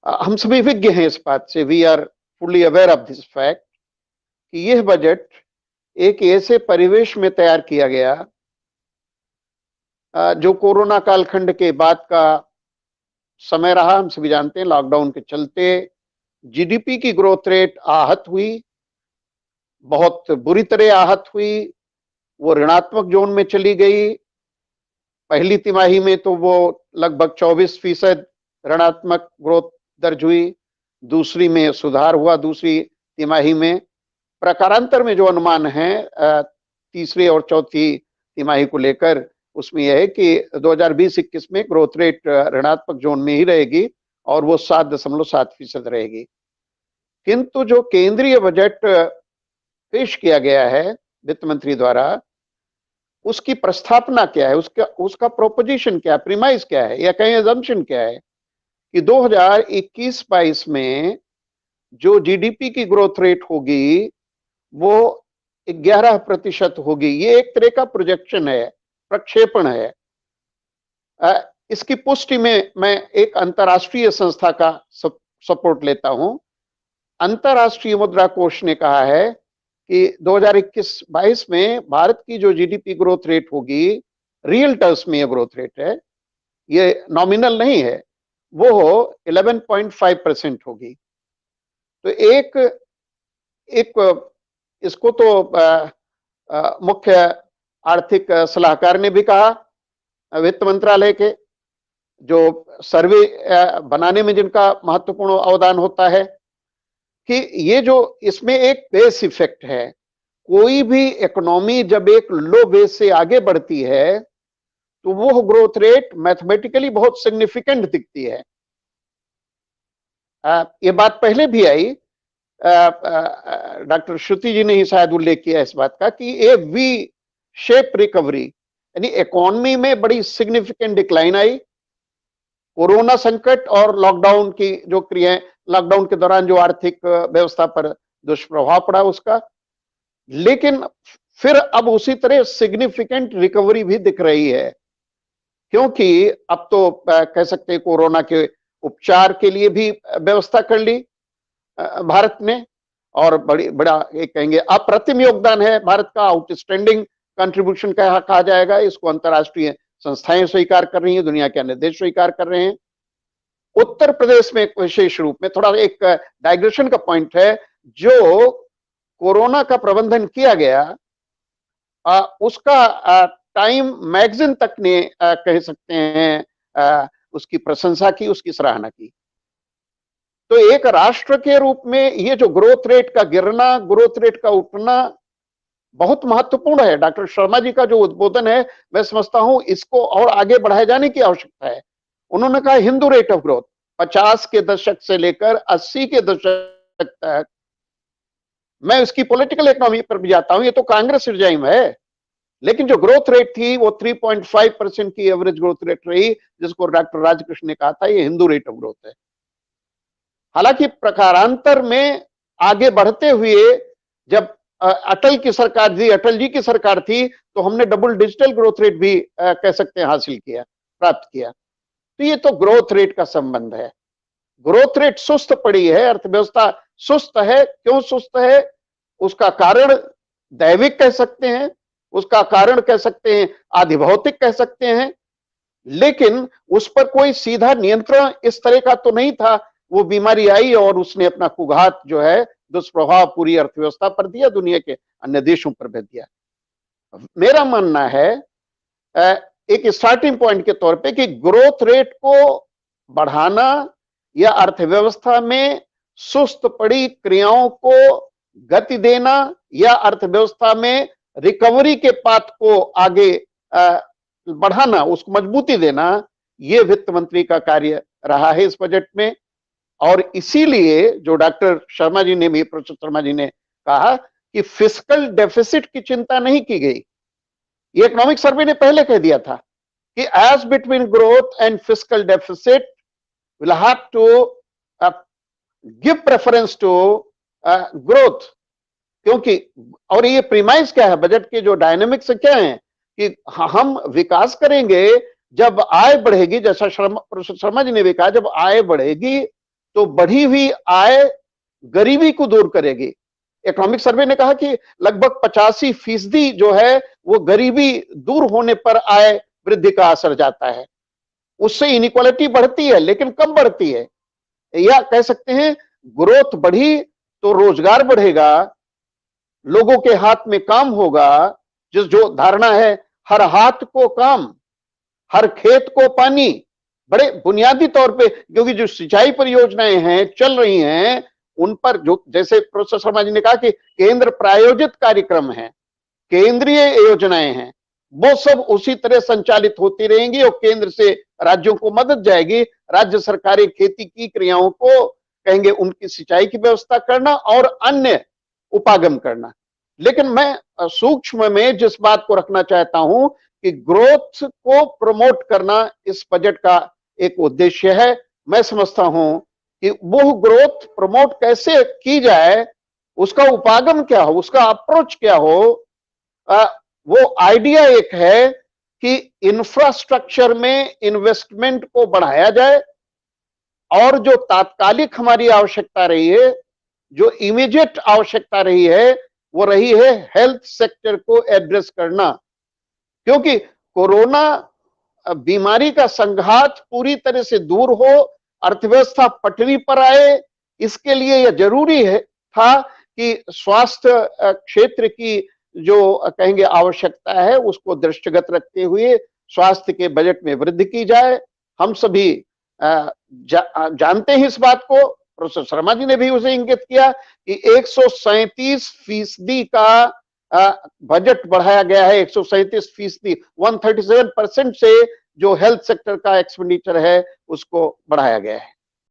हम सभी विज्ञ हैं इस बात से, we are fully aware of this fact कि यह बजट एक ऐसे परिवेश में तैयार किया गया जो कोरोना कालखंड के बाद का समय रहा। हम सभी जानते हैं लॉकडाउन के चलते जीडीपी की ग्रोथ रेट आहत हुई, बहुत बुरी तरह आहत हुई, वो ऋणात्मक जोन में चली गई। पहली तिमाही में तो वो लगभग 24% ऋणात्मक ग्रोथ दर्ज हुई, दूसरी में सुधार हुआ, दूसरी तिमाही में। प्रकारांतर में जो अनुमान है तीसरी और चौथी तिमाही को लेकर, उसमें यह है कि 2020-21 में ग्रोथ रेट ऋणात्मक जोन में ही रहेगी और वो 7.7% रहेगी। किंतु जो केंद्रीय बजट पेश किया गया है वित्त मंत्री द्वारा, उसकी प्रस्तावना क्या है, उसका प्रोपोजिशन क्या है, प्रीमाइस क्या है, या कहीं अजम्पशन क्या है कि 2021-22 में जो जीडीपी की ग्रोथ रेट होगी वो 11% होगी। ये एक तरह का प्रोजेक्शन है, प्रक्षेपण है। इसकी पुष्टि में मैं एक अंतर्राष्ट्रीय संस्था का सपोर्ट लेता हूं। अंतर्राष्ट्रीय मुद्रा कोष ने कहा है कि 2021-22 में भारत की जो जीडीपी ग्रोथ रेट होगी, रियल टर्म्स में ये ग्रोथ रेट है, ये नॉमिनल नहीं है, वो 11.5% होगी। तो एक इसको तो मुख्य आर्थिक सलाहकार ने भी कहा, वित्त मंत्रालय के जो सर्वे बनाने में जिनका महत्वपूर्ण अवदान होता है, कि ये जो इसमें एक बेस इफेक्ट है। कोई भी इकोनॉमी जब एक लो बेस से आगे बढ़ती है तो वो ग्रोथ रेट मैथमेटिकली बहुत सिग्निफिकेंट दिखती है। ये बात पहले भी आई, डॉक्टर श्रुति जी ने ही शायद उल्लेख किया इस बात का कि ए वी शेप रिकवरी, यानी इकोनॉमी में बड़ी सिग्निफिकेंट डिक्लाइन आई। कोरोना संकट और लॉकडाउन की जो क्रियाएं, लॉकडाउन के दौरान जो आर्थिक व्यवस्था पर दुष्प्रभाव पड़ा उसका, लेकिन फिर अब उसी तरह सिग्निफिकेंट रिकवरी भी दिख रही है, क्योंकि अब तो कह सकते हैं कोरोना के उपचार के लिए भी व्यवस्था कर ली भारत ने, और बड़ा एक कहेंगे अप्रतिम योगदान है भारत का, आउटस्टैंडिंग कंट्रीब्यूशन कहा जाएगा इसको। अंतर्राष्ट्रीय संस्थाएं स्वीकार कर रही हैं, दुनिया के अन्य देश स्वीकार कर रहे हैं। उत्तर प्रदेश में एक विशेष रूप में, थोड़ा एक डाइग्रेशन का पॉइंट है, जो कोरोना का प्रबंधन किया गया उसका टाइम मैगजीन तक ने कह सकते हैं उसकी प्रशंसा की, उसकी सराहना की। तो एक राष्ट्र के रूप में ये जो ग्रोथ रेट का गिरना, ग्रोथ रेट का उठना बहुत महत्वपूर्ण है। डॉक्टर शर्मा जी का जो उद्बोधन है, मैं समझता हूं इसको और आगे बढ़ाए जाने की आवश्यकता है। उन्होंने कहा हिंदू रेट ऑफ ग्रोथ 50 के दशक से लेकर 80 के दशक तक। मैं इसकी पॉलिटिकल इकोनॉमी पर भी जाता हूं, ये तो कांग्रेस रिजाइम है, लेकिन जो ग्रोथ रेट थी वो 3.5% की एवरेज ग्रोथ रेट रही, जिसको डॉक्टर राजकृष्ण ने कहा था ये हिंदू रेट ऑफ ग्रोथ है। हालांकि प्रकारांतर में आगे बढ़ते हुए जब अटल जी की सरकार थी, तो हमने डबल डिजिटल ग्रोथ रेट भी कह सकते हैं हासिल किया, प्राप्त किया। तो ये तो ग्रोथ रेट का संबंध है। ग्रोथ रेट सुस्त पड़ी है, अर्थव्यवस्था सुस्त है। क्यों सुस्त है? उसका कारण दैविक कह सकते हैं, उसका कारण कह सकते हैं आधिभौतिक कह सकते हैं, लेकिन उस पर कोई सीधा नियंत्रण इस तरह का तो नहीं था। वो बीमारी आई और उसने अपना कुघात जो है, दुष्प्रभाव पूरी अर्थव्यवस्था पर दिया, दुनिया के अन्य देशों पर भी दिया। मेरा मानना है एक स्टार्टिंग पॉइंट के तौर पे कि ग्रोथ रेट को बढ़ाना या अर्थव्यवस्था में सुस्त पड़ी क्रियाओं को गति देना या अर्थव्यवस्था में रिकवरी के पाथ को आगे बढ़ाना, उसको मजबूती देना, ये वित्त मंत्री का कार्य रहा है इस बजट में। और इसीलिए जो डॉक्टर शर्मा जी ने भी, प्रोफेसर शर्मा जी ने कहा कि फिस्कल डेफिसिट की चिंता नहीं की गई। ये इकोनॉमिक सर्वे ने पहले कह दिया था कि as between growth and fiscal deficit will have to give preference to growth. क्योंकि, और ये प्रीमाइस क्या है बजट के जो डायनेमिक्स क्या है कि हम विकास करेंगे जब आय बढ़ेगी, जैसा प्रोफेसर शर्मा जी ने भी कहा, जब आय बढ़ेगी तो बढ़ी हुई आय गरीबी को दूर करेगी। इकोनॉमिक सर्वे ने कहा कि लगभग 85% जो है वो गरीबी दूर होने पर आय वृद्धि का असर जाता है। उससे इनइक्वालिटी बढ़ती है लेकिन कम बढ़ती है। या कह सकते हैं ग्रोथ बढ़ी तो रोजगार बढ़ेगा, लोगों के हाथ में काम होगा। जो धारणा है हर हाथ को काम, हर खेत को पानी, बड़े बुनियादी तौर पे, क्योंकि जो सिंचाई परियोजनाएं हैं चल रही हैं उन पर जो, जैसे प्रोफेसर शर्मा जी ने कहा कि केंद्र प्रायोजित कार्यक्रम है, केंद्रीय योजनाएं हैं, वो सब उसी तरह संचालित होती रहेंगी और केंद्र से राज्यों को मदद जाएगी। राज्य सरकारें खेती की क्रियाओं को कहेंगे उनकी सिंचाई की व्यवस्था करना और अन्य उपागम करना। लेकिन मैं सूक्ष्म में जिस बात को रखना चाहता हूं कि ग्रोथ को प्रमोट करना इस बजट का एक उद्देश्य है। मैं समझता हूं कि वो ग्रोथ प्रमोट कैसे की जाए, उसका उपागम क्या हो, उसका अप्रोच क्या हो, वो आइडिया एक है कि इंफ्रास्ट्रक्चर में इन्वेस्टमेंट को बढ़ाया जाए और जो तात्कालिक हमारी आवश्यकता रही है, जो इमीडिएट आवश्यकता रही है, वो रही है हेल्थ सेक्टर को एड्रेस करना। क्योंकि कोरोना बीमारी का संघात पूरी तरह से दूर हो, अर्थव्यवस्था पटरी पर आए, इसके लिए यह जरूरी है था कि स्वास्थ्य क्षेत्र की जो कहेंगे आवश्यकता है उसको दृष्टिगत रखते हुए स्वास्थ्य के बजट में वृद्धि की जाए। हम सभी जानते हैं इस बात को, प्रोफेसर शर्मा जी ने भी उसे इंगित किया कि 137% का बजट बढ़ाया गया है। 137%, 137% से जो हेल्थ सेक्टर का एक्सपेंडिचर है उसको बढ़ाया गया है।